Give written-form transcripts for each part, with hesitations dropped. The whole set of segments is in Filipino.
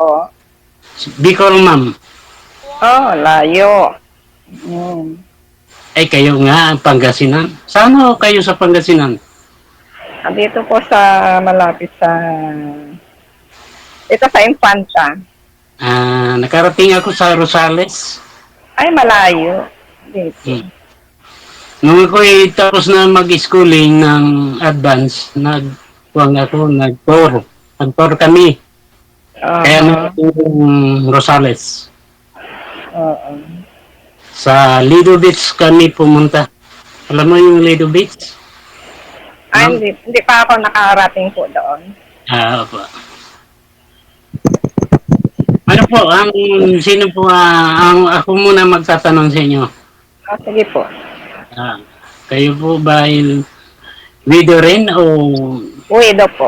po. Bicol, ma'am. Oh, layo. Hmm. Ay, kayo nga, Pangasinan. Saan ho kayo sa Pangasinan? Dito po sa malapit sa ito sa Infanta. Nakarating ako sa Rosales. Ay, malayo. Dito. Hmm. Nung ako'y tapos na mag-schooling ng advance, nag-tour. Nag-tour kami. Kaya Aha. narating yung Rosales. Oo. Sa Lido Beach kami pumunta. Alam mo yung Lido Beach? Ay, Ma'am? hindi pa ako nakarating po doon. Opo. Ano po, sino po, ako muna magtatanong sa inyo. Oh, sige po. Ah, kayo po ba widow rin o Uwido po.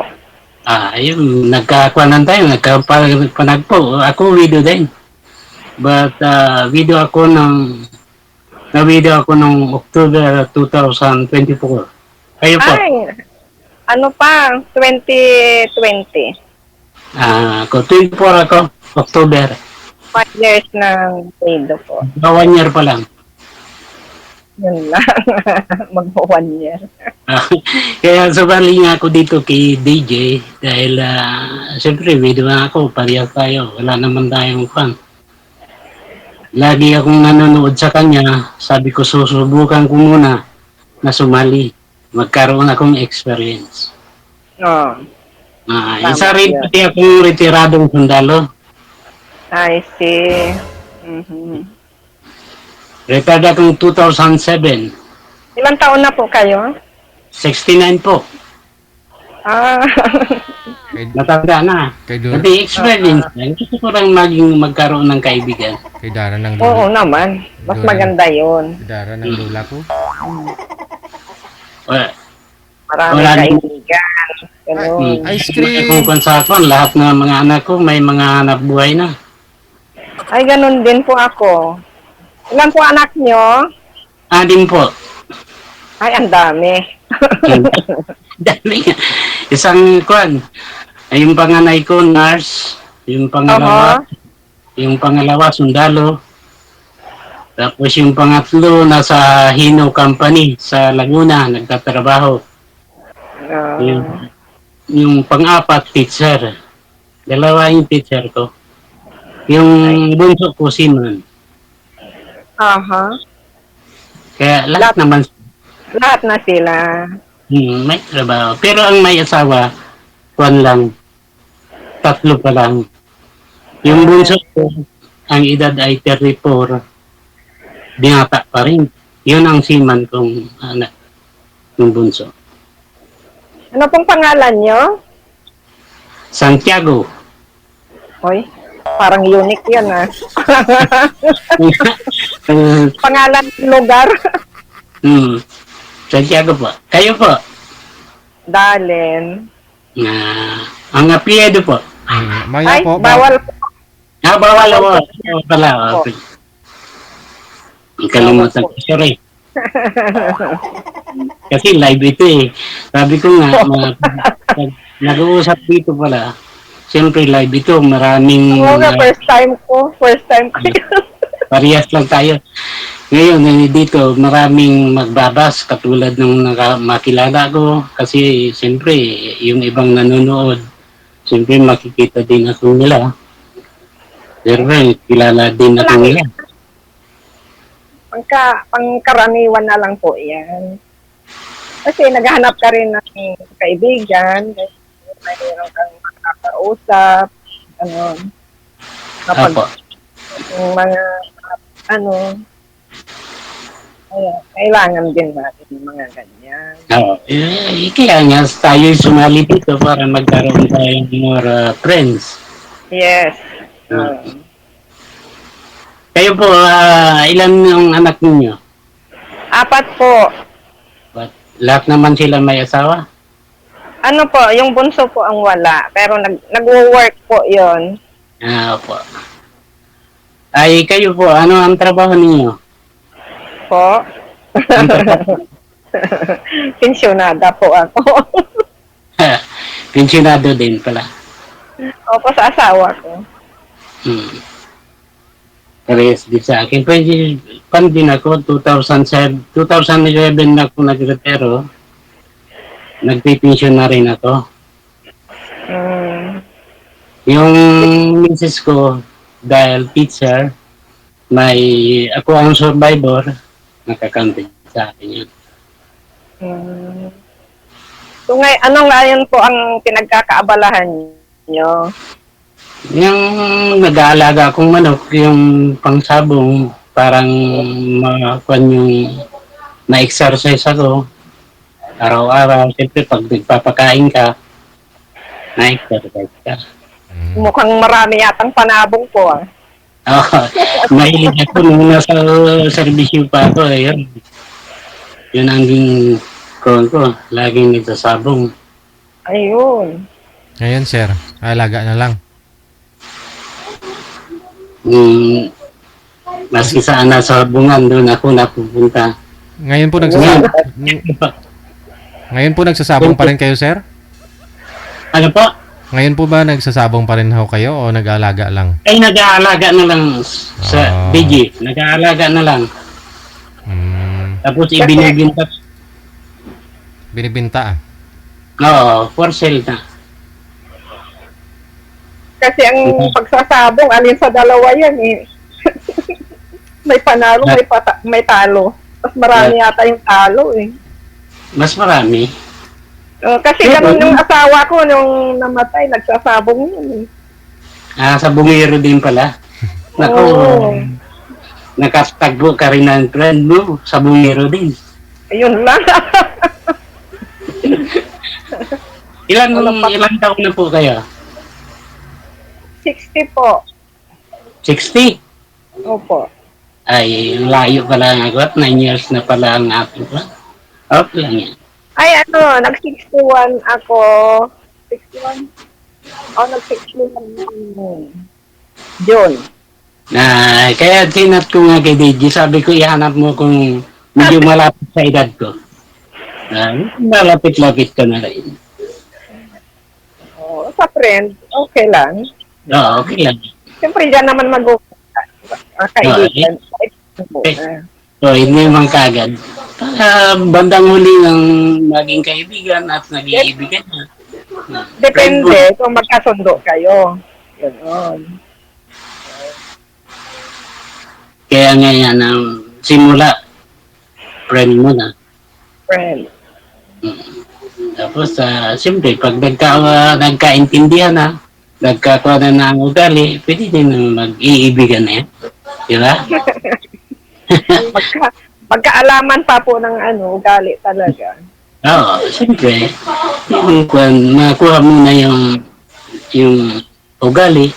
ayun, nagkakwanan tayo, nagkapanag po. Ako widow din. But widow ako na-widow ako nung October 2024. Kayo po? Ay, ano pa, 2020. Ako 24 ako, October. 5 years ng Uwido po. 1 year pa lang. Yun lang. Mag 1 year. Kaya sabali nga ako dito kay DJ dahil siyempre widow na ako, parehas tayo. Wala naman tayong fan. Lagi akong nanonood sa kanya, sabi ko susubukan ko muna na sumali. Magkaroon akong experience. Oh, Isa tama rin yun. pati akong retiradong sundalo. I see. Mhm. Retired akong 2007. Ilang taon na po kayo? 69 po. Ah, Kay, Matanda na. kay, Dora, Pati experience na. Gusto ko lang magkaroon ng kaibigan. kay Dara ng oo lula. naman. Mas Doon. maganda yun. Kay Dara ng lula ko. Maraming Wala din. kaibigan. Ganun. Ice cream. Kung konsakon, lahat ng mga anak ko may mga hanap buhay na. Ay, ganun din po ako. Ilan po anak nyo? Adim po. Ay, ang dami. Dami nga. Isang kwan. Yung panganay ko, nurse. Yung pangalawa, yung pangalawa, sundalo. Tapos yung pangatlo, nasa Hino Company sa Laguna, nagtatrabaho. Yung, yung pang-apat, teacher. Dalawa yung teacher ko. Yung bunso ko, seaman. Aha. Kaya lahat naman Lahat na sila. may trabaho. Pero ang may asawa, kwan lang, 3 pa lang. Yung bunso ko, ang edad ay 34, binata pa rin. Yun ang seaman kong anak, yung bunso. Ano pong pangalan nyo? Santiago. Hoy, parang unique yan ah. Pangalan ng lugar. Santiago po. Kayo po. Dalen. Ang apelyido po. Maya Ay, po. bawal po. Bawal po. Pala. Okay. Kalimutan ko. Sorry. Kasi live ito eh. Sabi ko nga, nag-uusap dito pala. Siyempre live ito. Maraming Oo nga, first time ko. First time ko yun. parehas lang tayo. Ngayon, dito, maraming magbabas katulad ng makilala ko. Kasi, siyempre, yung ibang nanonood, siyempre, makikita din ako nila. Siyempre, kilala din ako nila. Pangkaraniwan na lang po yan. Kasi naghahanap ka rin ng kaibigan. Mayroon kang makakausap. Ano. Kapag Apo. yung mga, ano, kailangan din natin ng mga ganyan. Oo. Kaya nga, tayo sumali dito para magkaroon tayo ng more friends. Yes. Kayo po, ilan yung anak ninyo? 4 po. But, lahat naman sila may asawa? Ano po, yung bunso po ang wala. Pero nag-work po yon. Opo. Ay, kayo po, ano ang trabaho ninyo? Po. Pensyonada po ako. Pensionado din pala. Opo, sa asawa ko. Hmm. Parehas din sa akin. Pwede, pan din ako, 2007, 2011 na ako nag-retiro. Nagpipensyon na rin ako. Mm. Yung misis ko, dahil teacher, may ako ang survivor, nakakantin sa akin yun. Mm. So ano ngayon po ang pinagkakaabalahan niyo? Yung nag-aalaga akong manok, yung pangsabong, parang makuan yung na-exercise ako araw-araw. Siyempre, pag nagpapakain ka, na-exercise ka. Mukhang marami yatang panabong po. Ah. Oh, mahilig ako nung nasa servisyo pa ako. Yun. Yun ang ko. Laging nagsasabong. Ayun. Ngayon, sir, alaga na lang. Maski saan nasa bungan, doon ako napupunta. Ngayon po Ngayon po nagsasabong pa rin kayo, sir? Ano po? Ngayon po ba nagsasabong pa rin ho kayo o nag-aalaga lang? Ay, nag-aalaga na lang sa DJ. Nag-aalaga na lang. Tapos ibinibinta. Binibinta ah. Oo, for sale na. Kasi ang pagsasabong, alin sa dalawa yan eh. May panalo, may talo. Mas marami yata yung talo eh. Mas marami. Kasi ganun yung asawa ko nung namatay, nagsasabong yun eh. Sa bungero din pala. Naku, nakatagbo ka rin ng friend mo sa bungero din. Ayun lang. Ilan taon na po kayo? 60 po. 60? Opo. Ay, layo pala nga ako at 9 years na pala ang ating ko. Okay lang yan. Ay, nag-61 ako. 61? Nag-61 June. Kaya sinat ko nga kay DJ, sabi ko ihanap mo kung medyo malapit sa edad ko. Malapit-lapit ka na rin. Sa friend, okay lang. Oo, okay lang. Siyempre, dyan naman kaibigan. So, hindi naman kagad. Bandang huli ng maging kaibigan at naging ibigan na. Depende kung magkasundo kayo. Ganon. Kaya nga yan, simula, friend mo na. Friend. Tapos, siyempre, pag nagkaintindihan na, nagkakawa na ng ugali, pwede din mag-iibigan na yan. Di ba? Magkaalaman pa po ng ugali talaga. Oo, siyempre, makuha mo na yung ugali.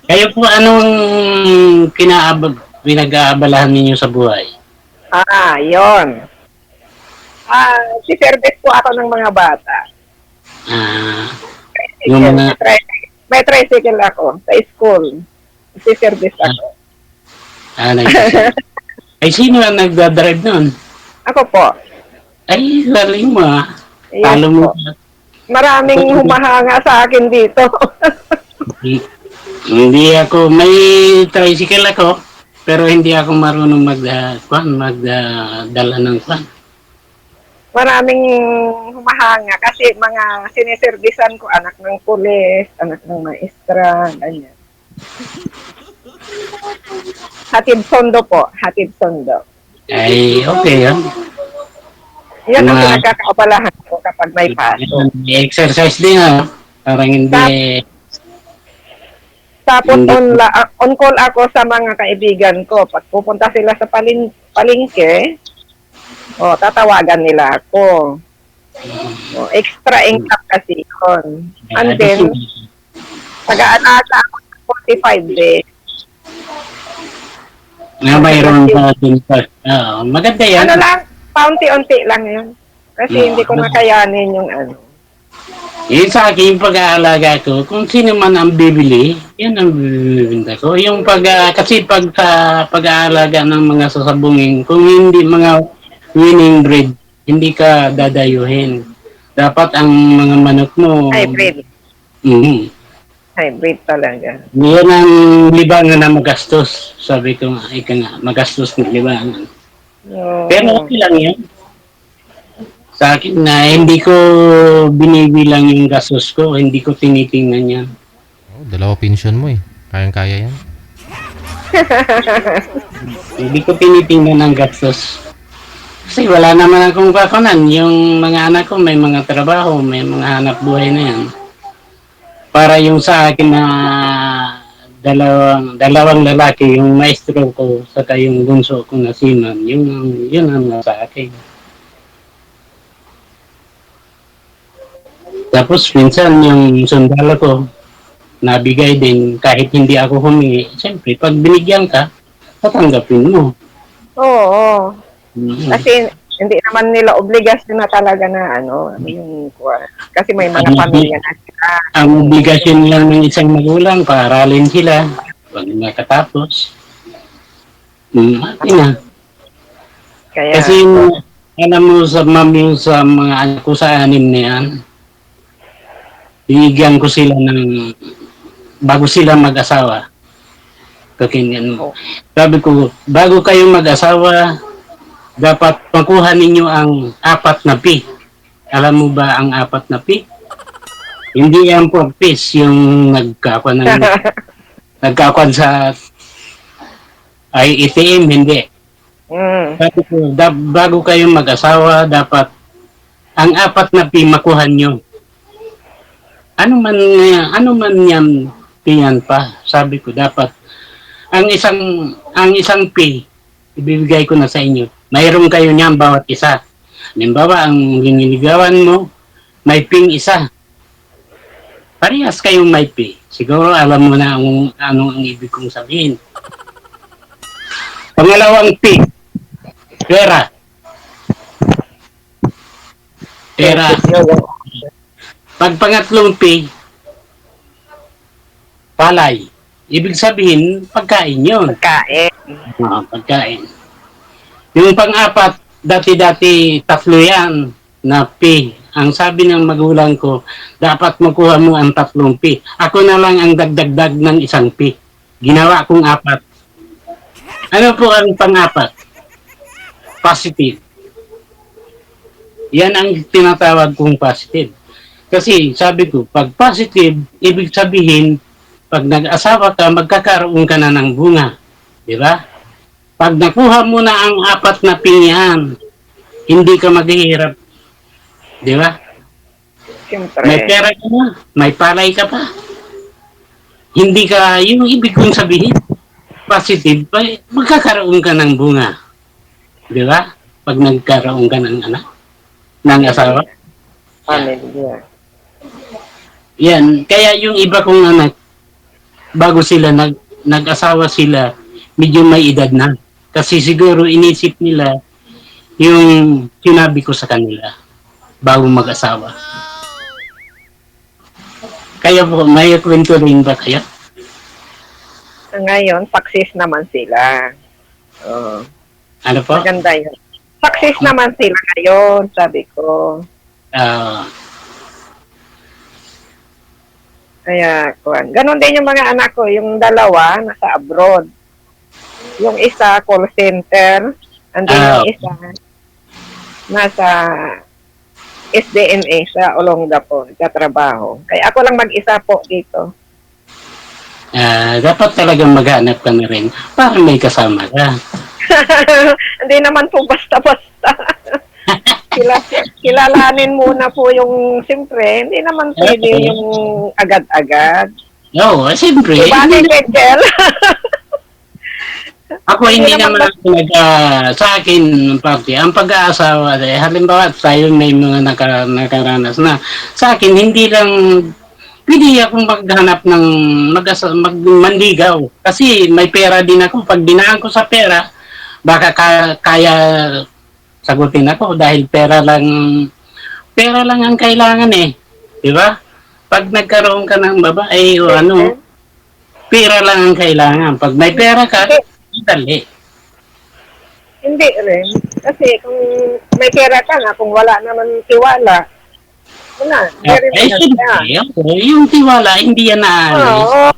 Kayo po, anong pinag-aabalahan ninyo sa buhay? Yon. Si service po ako ng mga bata. Yung mga... May tricycle ako sa school. Si service ako. Ay, sino ang nagdadrive nun? Ako po. Ay, galing mo ah. Yes, Talo mo. Maraming humahanga sa akin dito. Hindi ako, may tricycle ako, pero hindi ako marunong magdala ng kwan. Maraming humahanga kasi mga siniservisan ko, anak ng pulis, anak ng maestra, ganyan. Hatid sondo po, hatid sondo. Ay, okay yan. Yan ang pinagkakaabalahan ko kapag may pasok. Exercise din ha. Parang hindi... Tapos on call ako sa mga kaibigan ko. Pag pupunta sila sa palengke, tatawagan nila ako. Extra income kasi yun. And then, nag-aalaga ako sa 45 days. Mayroon pa din pa. Maganda yan. Paunti-unti lang yun. Kasi hindi ko nakayanin yung Yung sa akin, pag-aalaga ko, kung sino man ang bibili, yan ang bibinta ko. Yung kasi pag-aalaga ng mga sasabungin, kung hindi mga winning breed, hindi ka dadayuhin. Dapat ang mga manok mo... hybrid. Hybrid talaga. Yan ang libangan na magastos. Sabi ko nga, ika nga, magastos ng libangan. Pero Oo. okay lang yan. Sa akin na hindi ko binibilang yung gastos ko, hindi ko tinitingnan yan. Oh, dalawa pension mo eh. Kayang-kaya yan. Hindi ko tinitingnan ang gastos. Kasi wala naman akong kakunan. Yung mga anak ko may mga trabaho, may mga hanap buhay na yan. Para yung sa akin na dalawang lalaki, yung maestro ko, saka yung bunso ko na siman, yun ang nasa akin. Tapos minsan yung sundalo ko, nabigay din kahit hindi ako humingi. Siyempre, pag binigyan ka, tatanggapin mo. Oo. Mhm. Kasi hindi naman nila obligasyon na talaga na yung kasi may mga pamilya na sila. Ang obligasyon lang ng isang magulang, paaralin sila pag nakatapos. Okay na. Kaya, Kasi alam mo sa mami sa mga anak ko sa anim na yan, binigyan ko sila ng bago sila mag-asawa. Kakinggan mo. Sabi ko, bago kayo mag-asawa, dapat makuha ninyo ang 4 na P. Alam mo ba ang 4 na P? Hindi yan for peace yung nagkakuan sa IATM, hindi. Sabi ko, bago kayo mag-asawa, dapat ang 4 na P makuha nyo. Ano man yan, piyan pa. Sabi ko, dapat ang isang P, ibibigay ko na sa inyo. Mayroon kayo niyan bawat isa. Halimbawa, ang liniligawan mo, may ping isa. Parehas kayong may P. Siguro alam mo na ano ang ibig kong sabihin. Pangalawang P, pera. Pera. Pag pangatlong P, palay. Ibig sabihin, pagkain yun. pagkain. Pagkain. Yung pang-4, dati-dati 3 yan na P. Ang sabi ng magulang ko, dapat makuha mo ang 3 P. Ako na lang ang dagdag ng 1 P. Ginawa kong 4. Ano po ang pang-4? Positive. Yan ang tinatawag kong positive. Kasi sabi ko, pag positive, ibig sabihin, pag nag-asawa ka, magkakaroon ka na ng bunga. Di ba? Pag nakuha mo na ang 4 na pinyan, hindi ka maghihirap. Di ba? Siyempre. May pera ka na, may palay ka pa. Hindi ka, yung ibig kong sabihin, positive, magkakaroon ka ng bunga. Di ba? Pag nagkaroon ka ng anak, ng asawa. Pamilya. Yan, kaya yung iba kong anak, bago sila nag-asawa sila, medyo may edad na. Kasi siguro inisip nila yung sinabi ko sa kanila bago mag-asawa. Kaya po, may kwento rin ba kayo? Ngayon, success naman sila. Oo. Ano po? Maganda yun. Success naman sila ngayon, sabi ko. Kaya, ganon din yung mga anak ko. Yung dalawa, nasa abroad. Yung isa, call center. And then yung isa, nasa SDNA sa Olongga po, nagtatrabaho. Kaya ako lang mag-isa po dito. Dapat talagang maghanap ka na rin para may kasama ka. Hindi naman po basta-basta. Kilalanin muna po yung, siyempre, hindi naman pwede yung agad-agad. Oo, siyempre. Diba, Michael? Ako hindi naman sa akin, Papi, ang pag-aasawa, halimbawa tayo may mga nakaranas na, sa akin, hindi lang, pwede akong maghanap ng manligaw. Kasi may pera din ako. Pag dinaan ko sa pera, baka kaya sagutin ako dahil pera lang ang kailangan eh. Di ba? Pag nagkaroon ka ng babae o pera lang ang kailangan. Pag may pera ka, dali. Hindi rin. Kasi kung may pera ka na, kung wala naman tiwala, Wala, very Siyempre, maganda. yung tiwala, hindi yan naalis. Oo,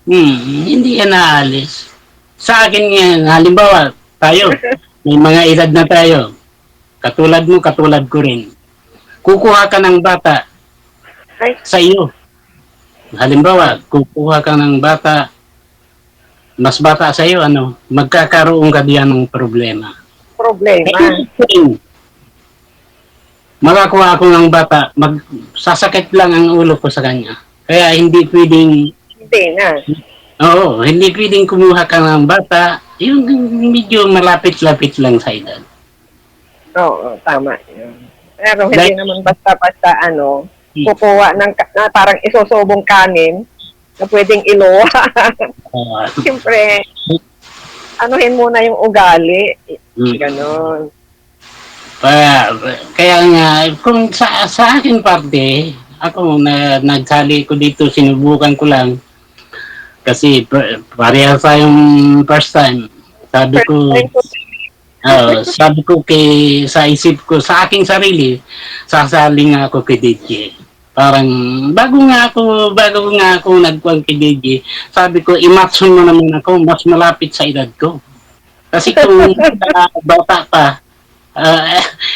Hindi yan naalis. Sa akin nga, halimbawa, tayo, may mga edad na tayo. Katulad mo, katulad ko rin. Kukuha ka ng bata ay, sa iyo. Halimbawa, kukuha ka ng bata, mas bata sa iyo, magkakaroon ka diyan ng problema. problema. Kaya, makakuha ako ng bata, sasakit lang ang ulo ko sa kanya. Kaya hindi pwedeng, Hindi na. hindi pwedeng kumuha ka ng bata, yung medyo malapit-lapit lang sa edad. Oo, tama yun. Pero hindi Like- naman basta-basta kukuha ng na parang isosobong kanin na pwedeng iluwa. Uh, Siyempre, anuhin muna yung ugali. mm. Ganon. Kaya nga, kung sa akin parte, ako na nagsali ko dito, sinubukan ko lang. Kasi pareha tayong first time. Sabi First ko, time ko, sa isip ko, sa aking sarili, sasali nga ako kay DJ. Parang, bago nga ako nagkuhan kay DJ, sabi ko, imatch mo naman ako, mas malapit sa edad ko. Kasi kung bata pa,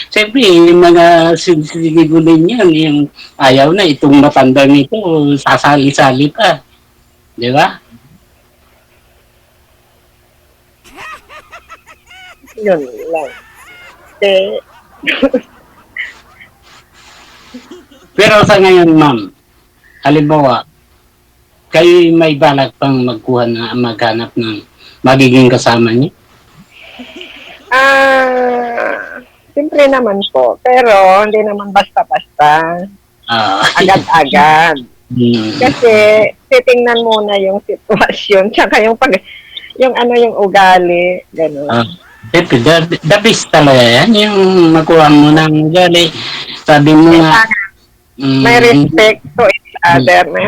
siyempre, yung mga sinisigibunin yan, yung ayaw na, itong matandang ito, sasali-sali pa. Di ba? yun lang. De, Pero sa ngayon, ma'am, halimbawa, kayo may balak pang maghanap ng magiging kasama niyo? siyempre naman po. Pero, hindi naman basta-basta. Ah, Agad-agad. hmm, Kasi, titingnan muna yung sitwasyon. Tsaka yung yung ugali. Ganon. siyempre, the best talaga yan, yung makuha mo ng gali. Sabi mo nga, May respect to each other. May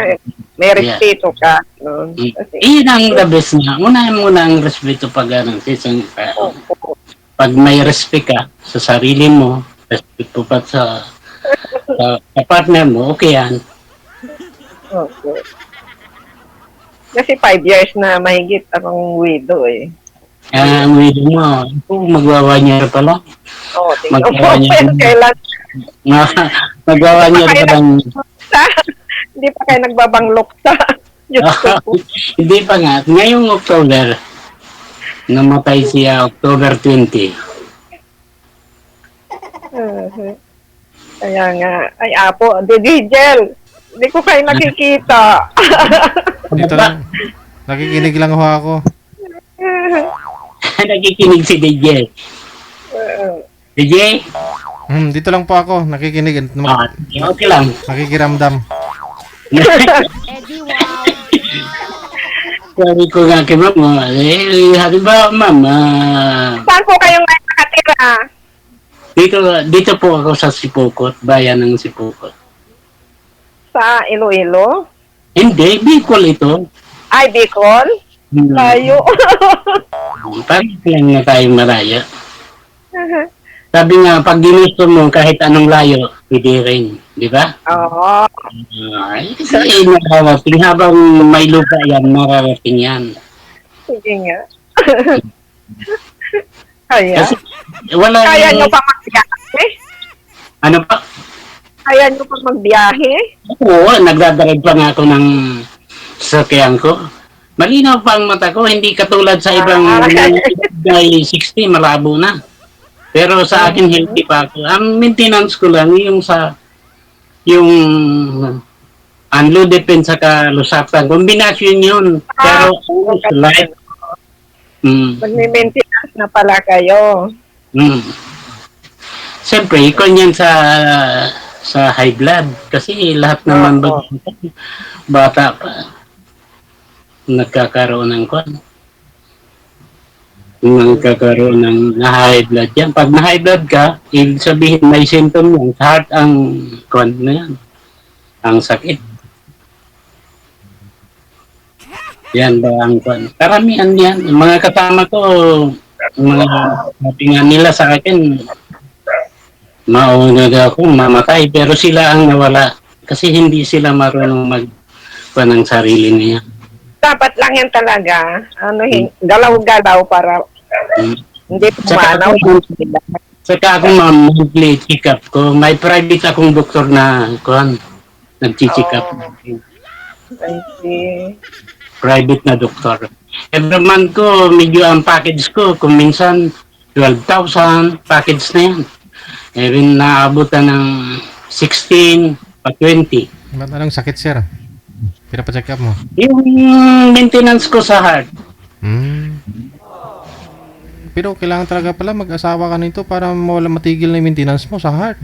Yeah. respeto ka. No? Kasi, iyon ang the best nga. Unahin mo na ang respeto pag season ka. Pag may respect ka sa sarili mo, respeto pa sa partner mo, okay yan. okay. Kasi 5 years na mahigit akong widow eh. Kaya ang widow mo, magwawanyar pa lang. Oo, tingnan mo Magkawanya yan din. kailan. Magwawanyar pa lang. Hindi pa kayo nagbabanglok sa Diyos ko po. Hindi pa nga. Ngayong October, namatay siya October 20. Kaya nga, ay apo, Digel, hindi ko kayo nakikita. Dito lang. Nakikinig lang ho ako. Nakikinig si DJ. DJ? Dito lang po ako. Nakikinig. Okay lang. Nakikiramdam. Eddie, wow. Sabi ko nga kay ma'am, sabi ba ma'am, Saan po kayo ngayon nakatira? dito po ako sa Sipokot, bayan ng Sipokot. Sa Iloilo? Hindi, Bicol ito. Ay, Bicol? Layo. Parang lang na tayo maraya. Sabi nga, pag ginusto mo kahit anong layo, pwede rin. Di ba? Oo. Kasi nakarating. Habang may lupa yan, mararating yan. Sige nga. Kaya? Kasi wala Kaya yung- nyo pa magbiyahe? Ano pa? Kaya nyo pa magbiyahe? Oo, nagdadarag pa nga ako ng sasakyan ko. Malinaw pa ang mata ko, hindi katulad sa ibang may 60, malabo na. Pero sa akin, healthy pa ako. Ang maintenance ko lang, yung unloaded pen sa kalusatan. Kombinasyon yun. Pero, life. Magme-maintenance na pala kayo. Siyempre, ikon yan sa high blood. Kasi lahat naman bata pa nagkakaroon ng nagkakaroon ng high blood yan. Pag na-high blood ka, ibig sabihin may symptom yan. Sa heart ang na yan. Ang sakit. Yan ba ang karamihan yan. Mga kasama ko, mga sabi nga nila sa akin, mauna ako mamatay, pero sila ang nawala. Kasi hindi sila marunong ng sarili niya. Dapat lang yan talaga, galaw-galaw para Hmm. hindi Saka pumanaw. Saka ako monthly check-up ko. May private akong doktor na nag-check up. I see. Private na doktor. Every month ko, medyo ang package ko, kung minsan 12,000 package na yan. Even naabutan ng 16 pa 20. Ba't anong sakit, sir? Pinapacheck up mo? Yung maintenance ko sa heart. Hmm. Pero kailangan talaga pala mag-asawa ka nito para mawala matigil na yung maintenance mo sa heart.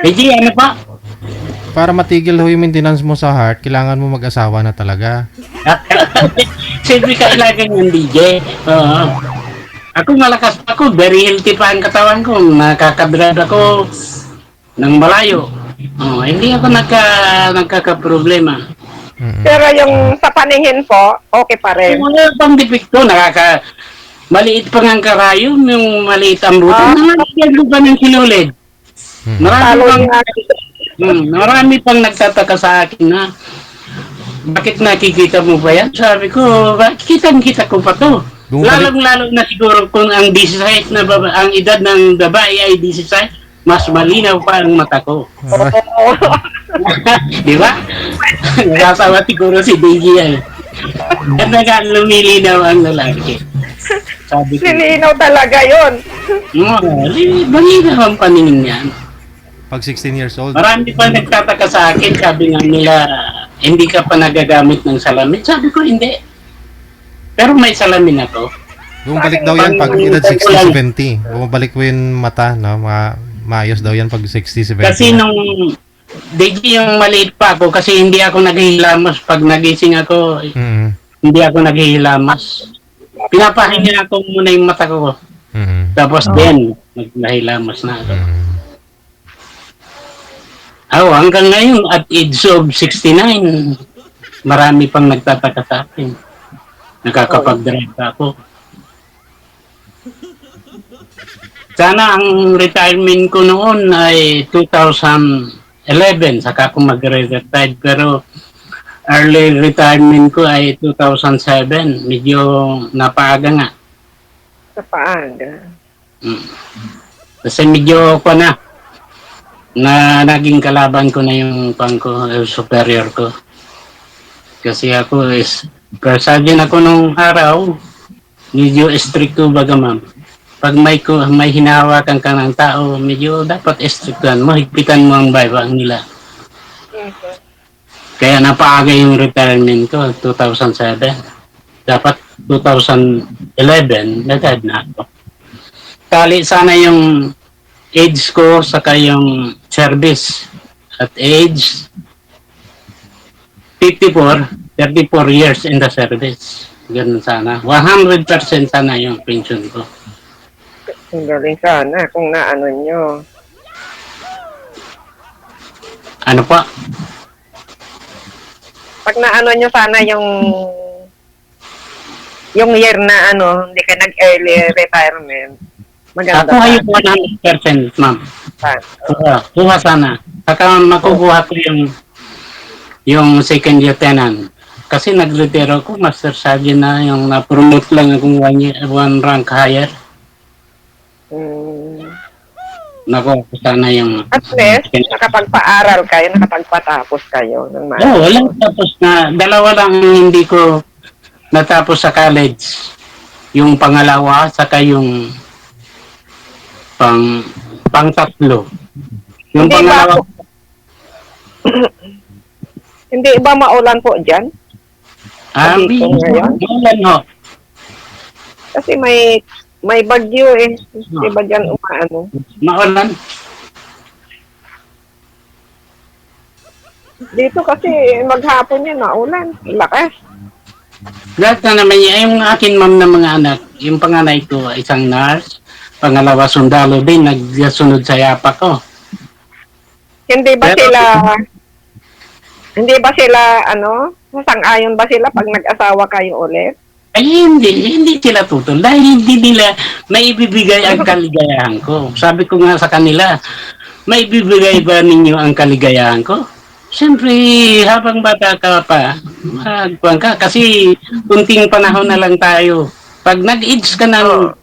Ano pa? Para matigil ho yung maintenance mo sa heart, kailangan mo mag-asawa na talaga. Siyempre kailangan yung DJ. Oo. Ako malakas pa ako, very healthy pa ang katawan ko. Nakakadrad ako ng malayo. Hindi ako nagkakaproblema. Mm-mm. Pero yung sa paningin po, okay pa rin. Wala pang depekto, maliit pa ng karayom, yung maliit ang buto. Nalagyan ko pa ng sinulid. Mm-mm. Marami pang nagtataka sa akin na bakit nakikita mo ba yan? Sabi ko, kitang-kita ko pa to. Lalong-lalo na siguro kung ang 16 na ang edad ng babae ay 16, mas malinaw pa ang mata ko. Di ba? Nakasawa siguro si Diggy ay. Talaga lumilinaw ang lalaki. Sabi ko, Lilinaw talaga yun. malinaw ang paningin niyan. Pag 16 years old. Marami pa nagtataka sa akin, sabi nga nila, hindi ka pa nagagamit ng salamin. Sabi ko, hindi. Pero may salamin ako. Bumabalik daw yan pag edad 60-70. Bumabalik ko yung mata, no? Maayos daw yan pag 60-70. Kasi nung yung maliit pa ako, kasi hindi ako naghihilamos. Pag nagising ako, Mm-hmm. hindi ako naghihilamos. Pinapahinga ko muna yung mata ko. Mm-hmm. Tapos then, naghihilamos na ako. Mm-hmm. Hanggang ngayon, at age of 69, marami pang nagtataka sa akin. Nakakapag-drive ako. Sana ang retirement ko noon ay 2011, saka ako mag-retire. Pero early retirement ko ay 2007. Medyo napaaga nga. Sa paaga. Kasi medyo ko na naging kalaban ko na yung superior ko. Kasi ako is sergeant ako nung araw, medyo stricto baga ma'am. Pag may hinahawakan ka ng tao, medyo dapat strictuhan mo, higpitan mo ang baybang nila. Kaya napaaga yung retirement ko, 2007. Dapat 2011, nagad na ako. Tali sana yung age ko saka yung service. At age 34 years in the service. Ganun sana. 100% sana yung pension ko. Ang galing sana kung naano nyo. Ano pa? Pag naano nyo sana yung year na hindi ka nag-early retirement. Maganda Ako ay sana. 100%, ma'am. Kuha sana. Saka makukuha ko yung second lieutenant. Kasi nag-retire ako, master sergeant na, yung na-promote lang akong one rank higher. Nakuha ko sana yung... At least, nakapagpa-aral kayo, nakapagpatapos kayo. Ng wala tapos na. Dalawa lang hindi ko natapos sa college. Yung pangalawa, saka yung pang-tatlo. Yung Hindi pangalawa... Hindi ba maulan po dyan? Maulan ho. Kasi may bagyo eh. Hindi ba dyan umaano? Maulan. Dito kasi maghapon yan, maulan. Lakas. Lahat na naman yung akin ma'am na mga anak, yung panganay ko, isang nurse, pangalawa sundalo din, nagsunod sa yapa ko. Hindi ba sila, sang-ayon ba sila pag nag-asawa kayo ulit? Ay, hindi sila tutol dahil hindi nila maibibigay ang kaligayahan ko. Sabi ko nga sa kanila, maibibigay ba ninyo ang kaligayahan ko? Siyempre, habang bata ka pa, magkuhan ka. Kasi, kunting panahon na lang tayo. Pag nag-age ka ng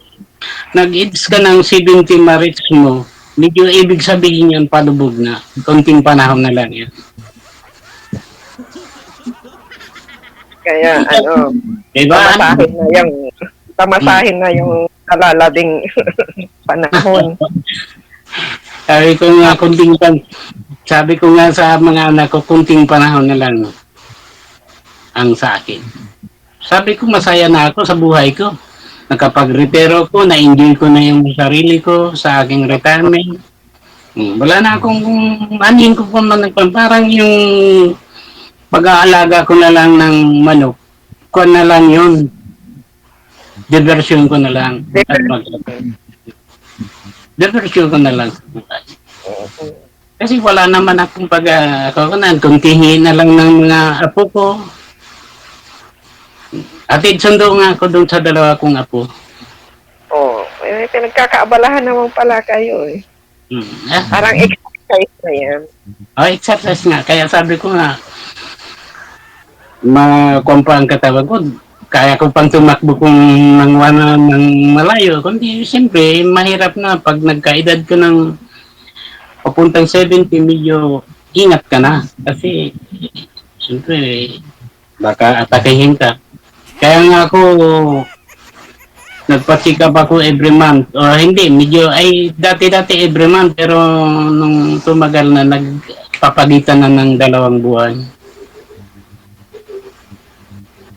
70 marriage mo, medyo ibig sabihin yun, palubog na. Kunting panahon na lang yun. Kaya Diba? tamasahin na yung kalalabing panahon. Sabi ko nga sa mga anak ko, kunting panahon na lang ang sa akin. Sabi ko, masaya na ako sa buhay ko. Nakapag-retiro ko, na-enjoy ko na yung sarili ko sa aking retirement. Wala na akong anin ko pa man, parang yung pag-aalaga ko na lang ng manok. Kuha na lang yun. Diversyon ko na lang. Diversyon ko na lang sa buhay. Kasi wala naman akong kuntihin na lang ng mga apo ko. Atid sundo nga ako doon sa dalawa kong apo. Pinagkakaabalahan naman pala kayo eh. Parang exercise na yan. Exercise nga. Kaya sabi ko nga, makumpa ang katawan ko. Kaya ko pang tumakbo kung ng malayo. Kundi, siyempre, mahirap na pag nagkaedad ko ng papuntang 70, medyo ingat ka na. Kasi, siyempre, baka atakihin ka. Kaya nga ako, nagpa-check up ako every month. O hindi, dati every month. Pero nung tumagal na, nagpapagitan na ng 2 buwan.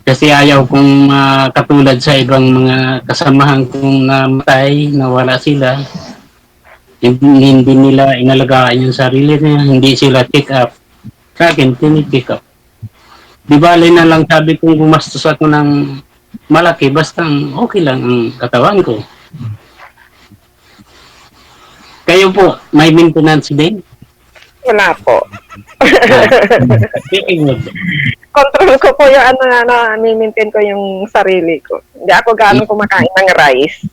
Kasi ayaw kong katulad sa ibang mga kasamahan kong namatay, nawala sila. Hindi nila inalagaan yung sarili nila, hindi sila check up. Sa akin, tini-check up. Di bali na lang sabi kong gumastos ako ng malaki, basta okay lang ang katawan ko. Kayo po, may maintenance din? Wala po. Very good. Control ko po yung maintain ko yung sarili ko. Hindi ako gaano kumakain ng rice.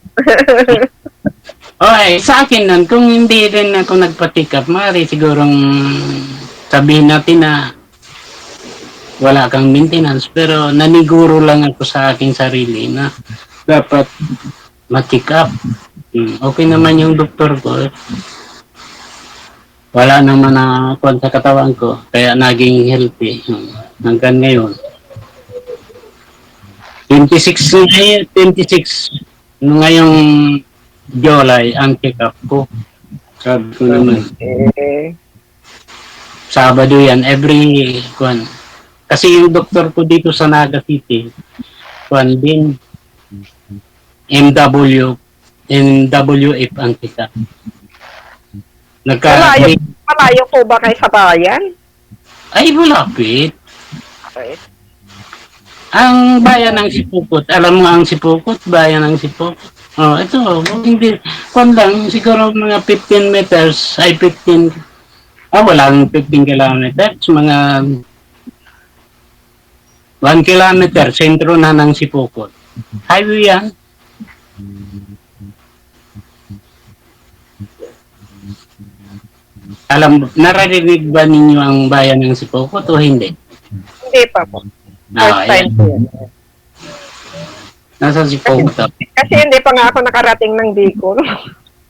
Okay, sa akin nun, kung hindi rin ako nagpa-pick up, maaari sigurong sabihin natin na wala kang maintenance, pero naniguro lang ako sa aking sarili na dapat ma-check up. Okay naman yung doktor ko. Wala naman na kwan sa katawan ko, kaya naging healthy hanggang ngayon. 26 ngayong July ang check up ko. Sabi ko naman. Sabado yan, every kwan. Kasi yung doktor ko dito sa Naga City, kwan din, MWF ang check up. Malayo po ba kayo sa bayan? Ay, malapit. Okay. Ang bayan ng Sipukot, alam mo ang Sipukot, bayan ng Sipukot. Ito, hindi, kung lang, siguro mga 15 meters, ay 15, walang 15 kilometers, mga 1 kilometer, sentro na ng Sipukot. Highway yan. Naririnig ba ninyo ang bayan ng Sipokot o hindi? Hindi pa po. First time po yan. Nasa Sipokot. Kasi hindi pa nga ako nakarating ng Bicol.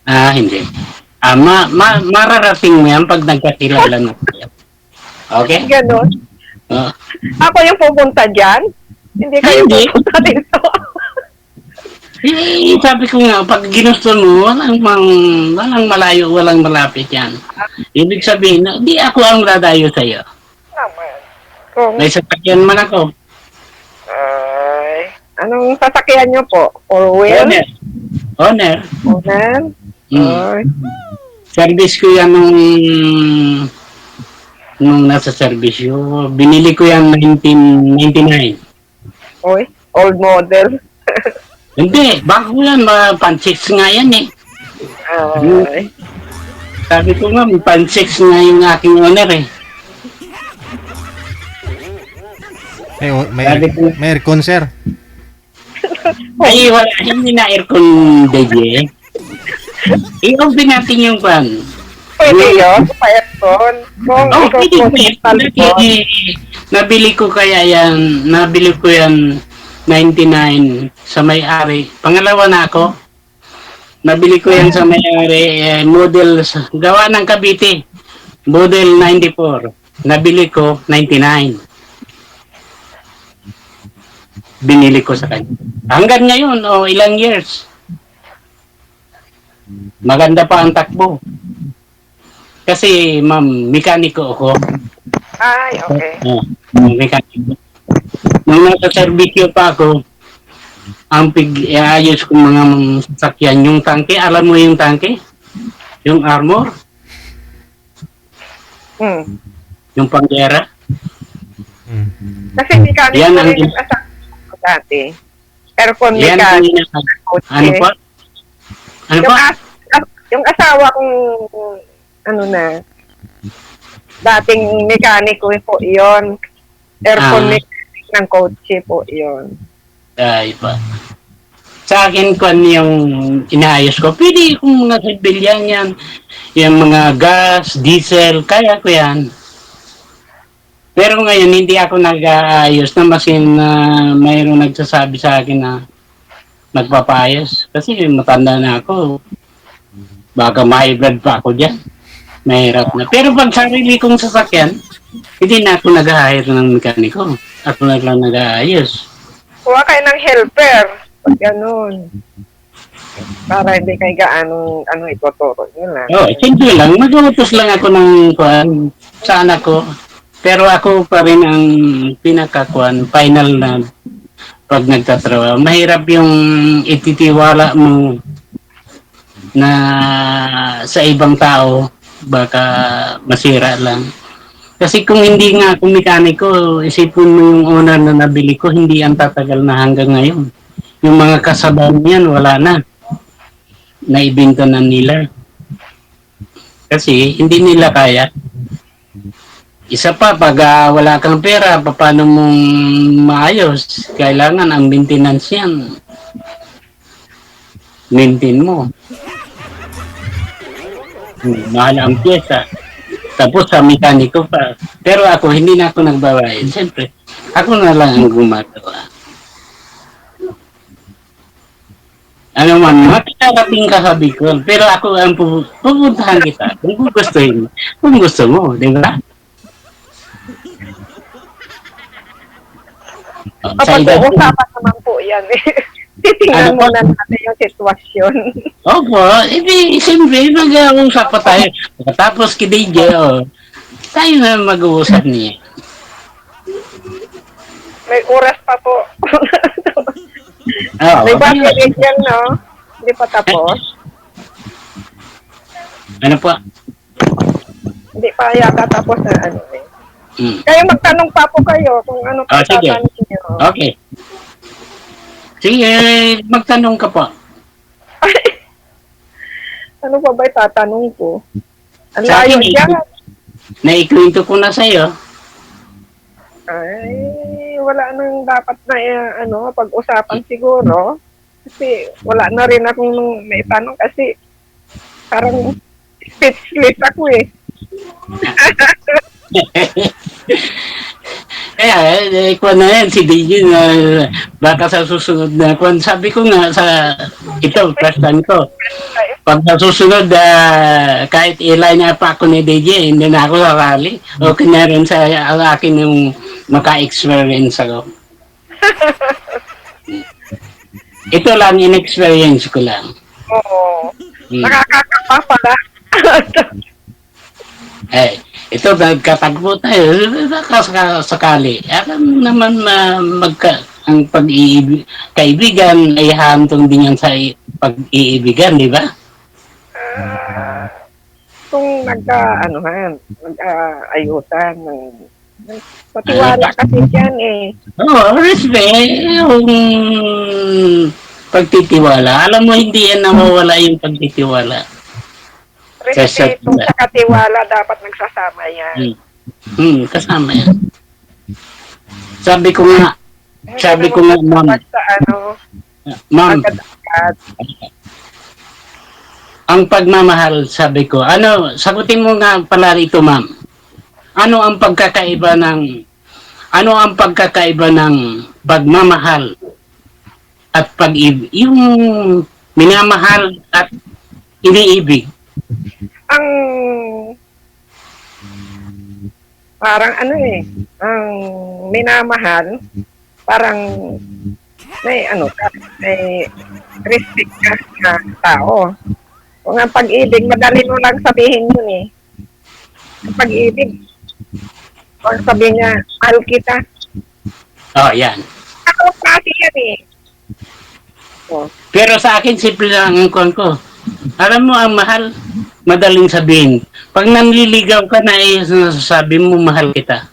Hindi. Mararating mo yan pag nagkakilala na tayo. Okay? Ganon. Ako yung pupunta dyan? Hindi kayo pupunta dito. Sabi ko nga, pag ginusto mo, walang malayo, walang malapit yan. Ibig sabihin, di ako ang dadayo sa'yo. May sasakyan man ako. Anong sasakyan nyo po? Four-wheel? Owner. Service ko yan nung nasa service ko. Binili ko yan 1999. Old model. Hindi, bago yan, pan-6 nga yan eh. Sabi ko nga, pan-6 nga yung aking owner eh. May aircon, sir. Ay, wala, hindi na aircon, DJ. I-open natin yung fan. Pwede yun, sa aircon. Kung Oh, ikaw pwede, po pwede. sa talbot. Nabili ko kaya yan, nabili ko yan 99 sa may-ari. Pangalawa na ako. Nabili ko yan sa may-ari, model, gawa ng Cavite. Model 94. Nabili ko 99. Binili ko sa kanya. Hanggang ngayon, ilang years. Maganda pa ang takbo. Kasi, ma'am, mekaniko ako. Ay, okay. Mekaniko. Nung nasa serbisyo pa ako, ang ayos kong mga sasakyan, yung tangke, alam mo yung tangke? Yung armor? Hmm. Yung panggera? Kasi mekaniko Yan ang- rin yung asawa ko dati. Aircon Yan ang mekaniko. ano po? Ano Yung, po? yung asawa kong, ano na, dating mekaniko po yun. Aircon Ah. mechanic ng kotse po yun. Ay pa. Sa akin kung yung inaayos ko, pwede kung mga civilian yan, yung mga gas, diesel, kaya ko yan. Pero ngayon, hindi ako nag-aayos na masin na mayroong nagsasabi sa akin na magpapayos. Kasi matanda na ako. Baka ma-high-blood pa ako dyan. Mahirap na. Pero pag sarili kong sasakyan, hindi na ako nag-hire ng mekaniko. Ako na lang nag-aayos. Kuha kayo ng helper. Pag ganun. Para hindi kayo gaano ituturo nyo lang. Simple lang. Mag-utos lang ako ng kuan sa anak ko. Pero ako pa rin ang pinakakuan, final na pag nagtatrabaho. Mahirap yung ititiwala mo na sa ibang tao, baka masira lang. Kasi kung hindi nga ako mekaniko, isipin mo yung owner na nabili ko, hindi ang tatagal na hanggang ngayon. Yung mga kasabaw niyan, wala na. Naibenta na nila. Kasi hindi nila kaya. Isa pa, pag wala kang pera, paano mong maayos? Kailangan ang maintenance yan. Maintain mo. Mahal ang pyesa. Tapos sa mekaniko pa. Pero ako, hindi na ako nagbabayad. Siyempre, ako na lang ang gumagawa. Ano man, makikarating ka sa Bicol. Pero ako ang pupuntahan kita. Kung gustuhin mo. Kung gusto mo, di ba? Sa edad ko. Pag-uusapan naman po yan eh. Titingnan muna natin yung sitwasyon. Opo, hindi, siyempre, mag-uusap pa tayo. Tapos kay DJ, tayo na mag-uusap niya. May oras pa po. Oo, May battery yan, no? Hindi pa tapos. ano po? Hindi pa yata tapos na ano eh. Kaya magtanong pa po kayo kung ano pa Sige. tatanong niyo. Okay. Sige, magtanong ka po. Ano pa ba tatanong ko? Ang Sa layo akin, dyan. naikwento ko na sa'yo. Ay, wala nang dapat na pag-usapan siguro. Kasi wala na rin akong may tanong kasi parang speechless ako eh. Kaya, kung na yan, si DJ na baka sa susunod na kung sabi ko nga sa ito, first time ko. Pag sa susunod, kahit ilan niya pa ako ni DJ, hindi na ako sarali. Okay na rin sa akin yung maka-experience ako. Ito lang, in-experience ko lang. Oo. Nakakakapa pala. Ito, nagkatagpo tayo. Sakali. Alam naman ang kaibigan ay hantong din yan sa pag-iibigan, di ba? Kung nag-ayusan ng patiwala kasi dyan eh. Respect. Yung pagtitiwala. Alam mo, hindi yan nawawala yung pagtitiwala. Respeto sa katiwala dapat nagsasama yan. Kasama yan. Sabi ko nga, ma'am. Sa Ma'am, agad-agad. ang pagmamahal, sabi ko, sagutin mo nga pala rito, ma'am. Ano ang pagkakaiba ng, ano ang pagkakaiba ng pagmamahal at pag-ibig? Yung minamahal at iniibig. Ang parang ano ang minamahal, parang may ano ka, may respect ka sa tao. Kung ang pag-ibig, madali mo lang sabihin yun eh. Ang pag-ibig, kung sabihin niya, mahal kita. Oh, yan. Ako kasi yan eh. Oh, Pero sa akin, simple lang ang kuwan ko. Alam mo, ang mahal, madaling sabihin. Pag nanliligaw ka na, sabi mo, mahal kita.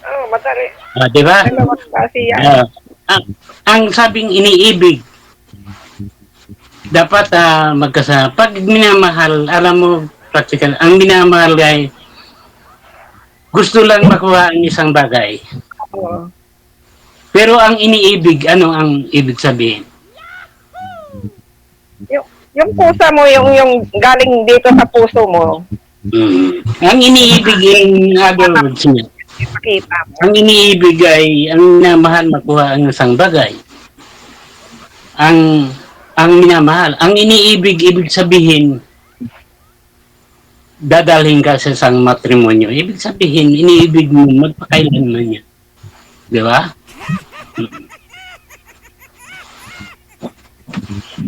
oh madali. Di ba? Dalawang kasi yan. Ang sabing iniibig, dapat magkasama. Pag minamahal, alam mo, practical, ang minamahal ay gusto lang makuha ang isang bagay. Oh. Pero ang iniibig, ano ang ibig sabihin? Yung pusa mo, yung galing dito sa puso mo, Ang iniibig in other words niya. ipakita mo. Ang iniibig ay ang minamahal makuha ang isang bagay. Ang minamahal. Ang iniibig, ibig sabihin, dadalhin ka sa isang matrimonyo. Ibig sabihin, iniibig mo magpakailanman niya. Di ba?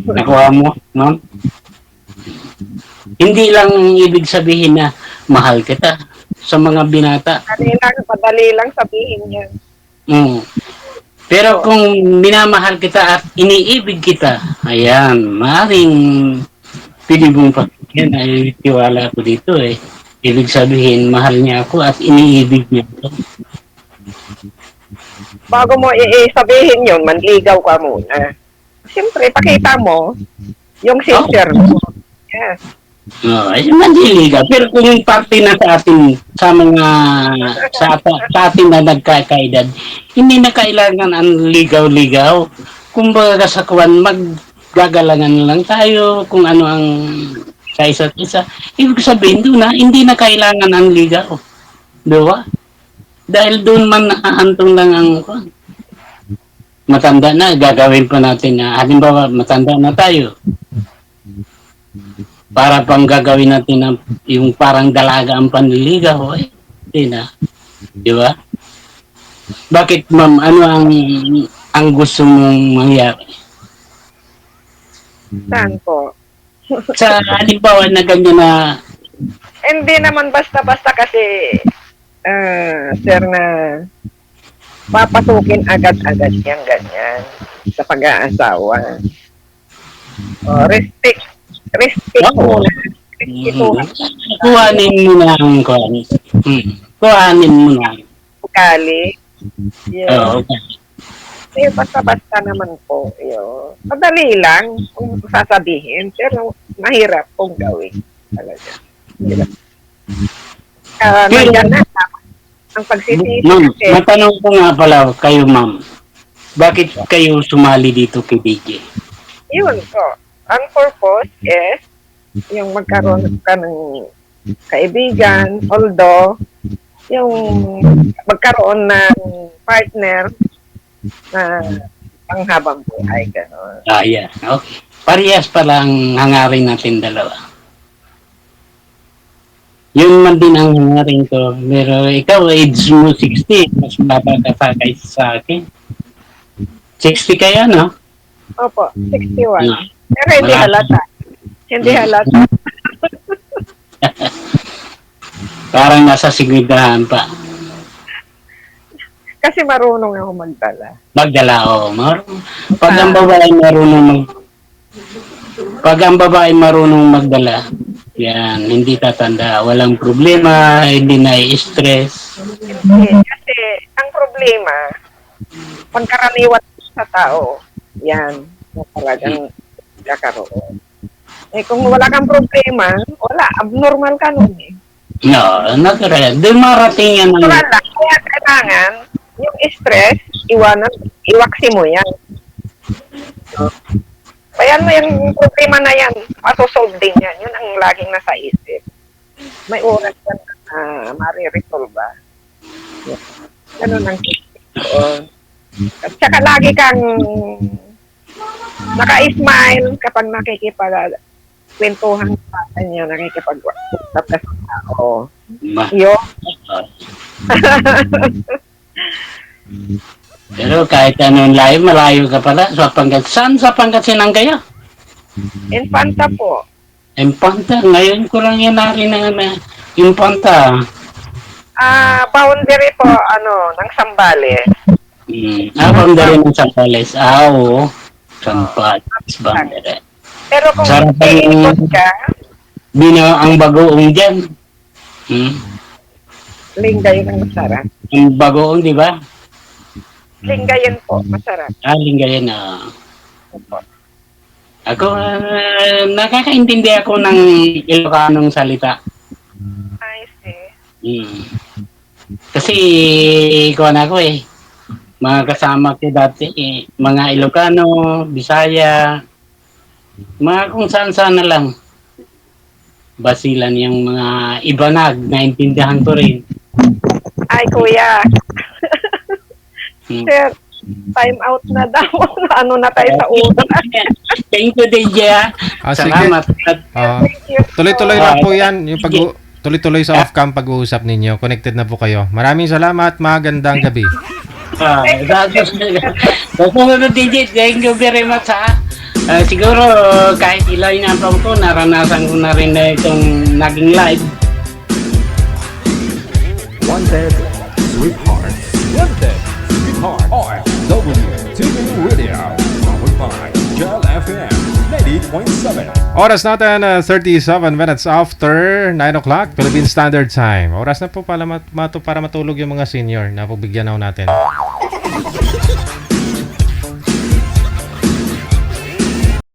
Nakuha mo, ma'am? Hindi lang ibig sabihin na mahal kita sa mga binata. Madali lang sabihin yan. Pero kung minamahal kita at iniibig kita, ayan, maaaring pili mong pakinggan ay tiwala ko dito eh. Ibig sabihin, mahal niya ako at iniibig niya ako. Bago mo sabihin yun, manligaw ka muna. Siyempre, pakita mo yung sincere mo. Yes. Ay, manliligaw. Pero kung yung parte na sa atin, sa mga, sa atin na nagkakaedad, hindi na kailangan ang ligaw-ligaw. Kumbaga sa kuwan, maggagalangan lang tayo kung ano ang sa isa't isa. Ibig sabihin doon na, hindi na kailangan ang ligaw. Diba? Dahil doon man naahantong lang ang kuwan. Matanda na, gagawin pa natin na, halimbawa, matanda na tayo. Para pang gagawin natin ng, yung parang dalaga ang panliligaw, hindi na. Di ba? Bakit, ma'am, ano ang gusto mong mangyari? Saan po? Sa halimbawa na ganyan na, Hindi naman basta-basta kasi, sir, na papasukin agad-agad yung ganyan sa pag-aasawa. Respect Oo. muna. Respetuhan kuhanin mo na ang kuhan. Kuhanin mo na. ugali. Oo. Eh, basta-basta naman po. Yun. Madali lang kung sasabihin, pero mahirap kung gawin. Talaga. Mahirap. Nandiyan na. Ang pagsisisi Ma'am, kasi, matanong ko nga pala kayo, ma'am. Bakit kayo sumali dito kay DJ? yun po. Ang purpose is yung magkaroon ka ng kaibigan, although yung magkaroon ng partner na panghabang buhay, gano'n. Yeah. Okay. Parehas pala ang hangarin natin dalawa. Yun man din ang hangarin ko. Pero ikaw, age mo 60. Mas baba ka pa kaysa sa akin. 60 kaya, no? Opo, 61. Yeah. Pero hindi Wala. halata. Hindi halata. Parang nasa sigwidahan pa. Kasi marunong ako magdala. Magdala, oo. Pag ang babae marunong magdala, yan, hindi tatanda. Walang problema, hindi na-stress. Kasi ang problema, pagkaraniwan sa tao, yan, na talagang kakaroon. Eh kung wala kang problema, wala, abnormal ka nun eh. No, natural. Doon marating yan. Natural lang, kaya kailangan, yung stress, iwaksi mo yan. Bayan mo yung problema na yan, masosolve din yan. Yun ang laging nasa isip. May oras yan na mariresolve ba? Ganun ang isip. At saka lagi kang naka-smile kapag nakikipag-kwentuhan sa kanya, nakikipag-usap ka sa tao. Yun. Pero kahit anong layo, malayo ka pala sa Pangasinan. Saan sa Pangasinan kayo? Infanta po. Impanta. Ngayon ko lang yan narinig na Impanta. Boundary po, ng Sambales. Boundary ng Sampales. Oo. Sampales, boundary. Pero kung Sarap pa yung- iikot ka, Ang bagoong dyan. Lingayen ang masarap. Ang bagoong, di ba? Lingayen po, masarap. Linggayen na. Ako, nakakaintindi ako ng Ilocanong salita. I see. Kasi, ikaw ako mga kasama ko dati, mga Ilocano, Bisaya, mga kung saan-saan na lang. Basilan yung mga Ibanag, naintindihan ko rin. Ay, kuya. Hmm. Sir, time out na daw. Ano na tayo sa una. Thank you, DJ. Sige. Salamat. Thank you. Tuloy-tuloy lang po yan. Yung tuloy-tuloy sa off-cam pag-uusap ninyo. Connected na po kayo. Maraming salamat. Magandang gabi. Susunod, DJ. Thank you very much, ha. Siguro, kahit ilan na taon ko, naranasan ko na rin na itong naging live. Wanted Sweetheart. Wanted Sweetheart. OFW Radio. Powered by Gel FM 90.7. Oras natin, 37 minutes after 9 o'clock, Philippine Standard Time. Oras na po para matulog yung mga senior na pagbigyan natin.